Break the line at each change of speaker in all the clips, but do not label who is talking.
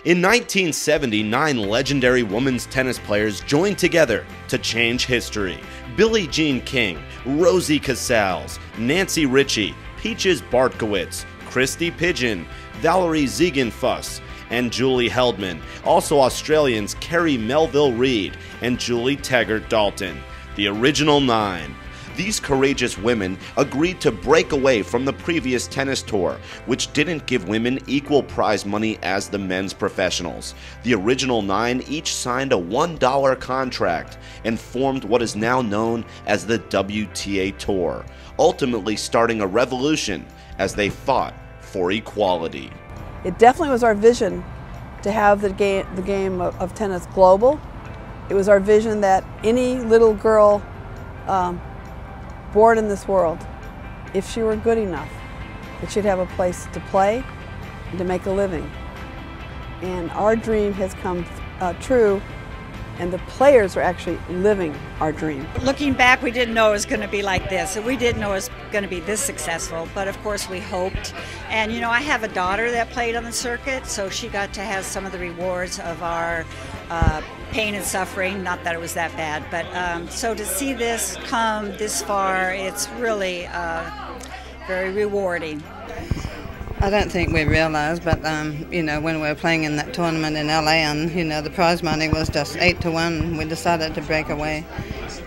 In 1970, 9 legendary women's tennis players joined together to change history. Billie Jean King, Rosie Casals, Nancy Ritchie, Peaches Bartkowitz, Christy Pigeon, Valerie Ziegenfuss, and Julie Heldman. Also Australians Kerry Melville-Reid and Julie Taggart-Dalton. The original 9. These courageous women agreed to break away from the previous tennis tour, which didn't give women equal prize money as the men's professionals. The original 9 each signed a $1 contract and formed what is now known as the WTA Tour, ultimately starting a revolution as they fought for equality.
It definitely was our vision to have the game of tennis global. It was our vision that any little girl born in this world, if she were good enough, that she'd have a place to play and to make a living. And our dream has come true, and the players are actually living our dream.
Looking back, we didn't know it was going to be like this, and we didn't know it was going to be this successful, but of course we hoped. And you know, I have a daughter that played on the circuit, so she got to have some of the rewards of our pain and suffering, not that it was that bad, but so to see this come this far, it's really very rewarding.
I don't think we realised, but you know, when we were playing in that tournament in LA, and you know, the prize money was just 8-1. We decided to break away.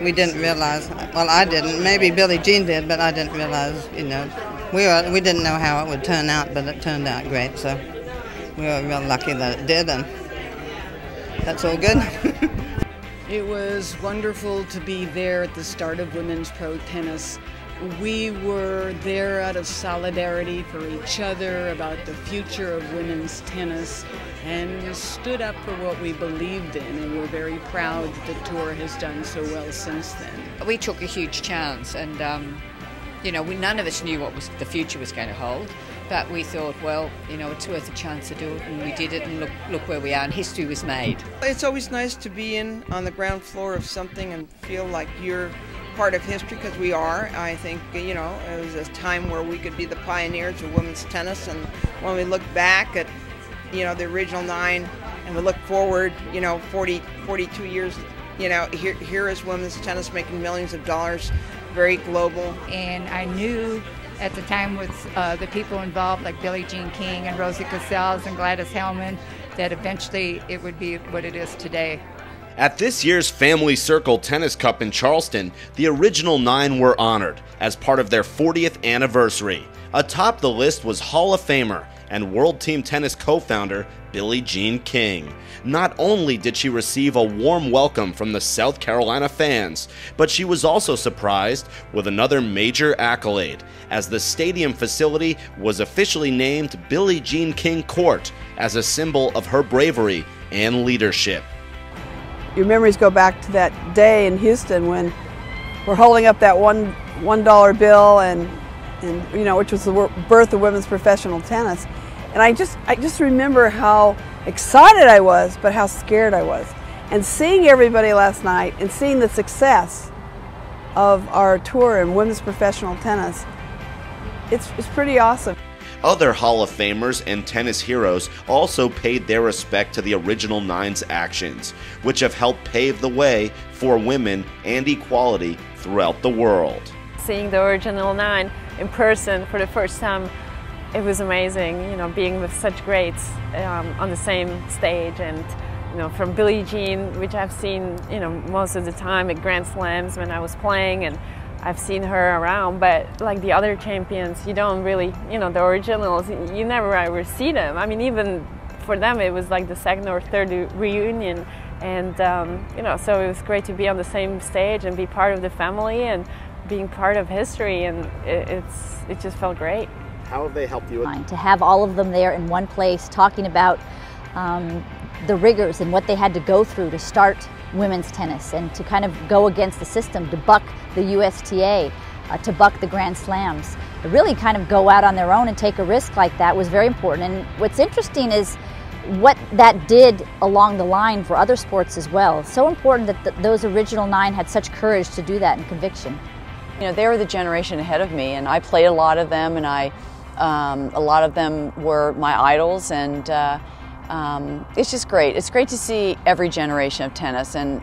We didn't realise. Well, I didn't. Maybe Billie Jean did, but I didn't realise. You know, we didn't know how it would turn out, but it turned out great. So we were real lucky that it did, and that's all good.
It was wonderful to be there at the start of women's pro tennis. We were there out of solidarity for each other about the future of women's tennis, and we stood up for what we believed in, and we're very proud that the tour has done so well since then.
We took a huge chance, and you know, none of us knew what the future was going to hold, but we thought, well, you know, it's worth a chance to do it, and we did it, and look where we are, and history was made.
It's always nice to be on the ground floor of something and feel like you're part of history, because we are. I think, you know, it was a time where we could be the pioneers of women's tennis, and when we look back at, you know, the original 9 and we look forward, you know, 42 years, you know, here is women's tennis making millions of dollars, very global.
And I knew at the time with the people involved like Billie Jean King and Rosie Casals and Gladys Hellman that eventually it would be what it is today.
At this year's Family Circle Tennis Cup in Charleston, the original 9 were honored as part of their 40th anniversary. Atop the list was Hall of Famer and World Team Tennis co-founder Billie Jean King. Not only did she receive a warm welcome from the South Carolina fans, but she was also surprised with another major accolade, as the stadium facility was officially named Billie Jean King Court as a symbol of her bravery and leadership.
Your memories go back to that day in Houston when we're holding up that $1 bill, and you know, which was the birth of women's professional tennis. And I just remember how excited I was, but how scared I was. And seeing everybody last night and seeing the success of our tour in women's professional tennis, it's pretty awesome.
Other Hall of Famers and tennis heroes also paid their respect to the original 9's actions, which have helped pave the way for women and equality throughout the world.
Seeing the original 9 in person for the first time, it was amazing, you know, being with such greats on the same stage, and you know, from Billie Jean, which I've seen, you know, most of the time at Grand Slams when I was playing, and I've seen her around, but like the other champions, you don't really, you know, the originals, you never ever see them. I mean, even for them, it was like the second or third reunion, and you know, so it was great to be on the same stage and be part of the family and being part of history, and it just felt great.
How have they helped you?
To have all of them there in one place talking about the rigors and what they had to go through to start women's tennis, and to kind of go against the system, to buck the USTA, to buck the Grand Slams, to really kind of go out on their own and take a risk like that was very important. And what's interesting is what that did along the line for other sports as well. So important that those original 9 had such courage to do that and conviction.
You know, they were the generation ahead of me, and I played a lot of them, and a lot of them were my idols, and It's just great. It's great to see every generation of tennis, and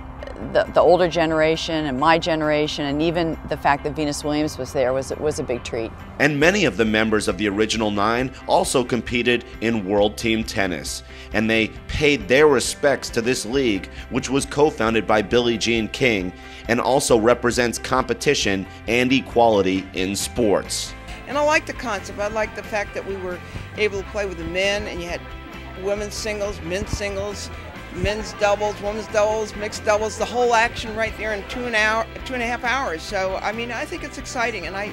the older generation and my generation, and even the fact that Venus Williams was there was a big treat.
And many of the members of the original 9 also competed in World Team Tennis, and they paid their respects to this league, which was co-founded by Billie Jean King and also represents competition and equality in sports.
And I like the concept. I like the fact that we were able to play with the men, and you had women's singles, men's doubles, women's doubles, mixed doubles, the whole action right there in 2.5 hours. So, I mean, I think it's exciting, and I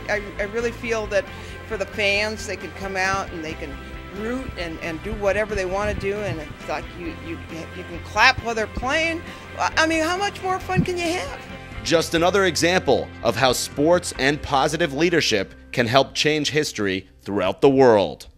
really feel that for the fans, they can come out and they can root and do whatever they want to do, and it's like you can clap while they're playing. I mean, how much more fun can you have?
Just another example of how sports and positive leadership can help change history throughout the world.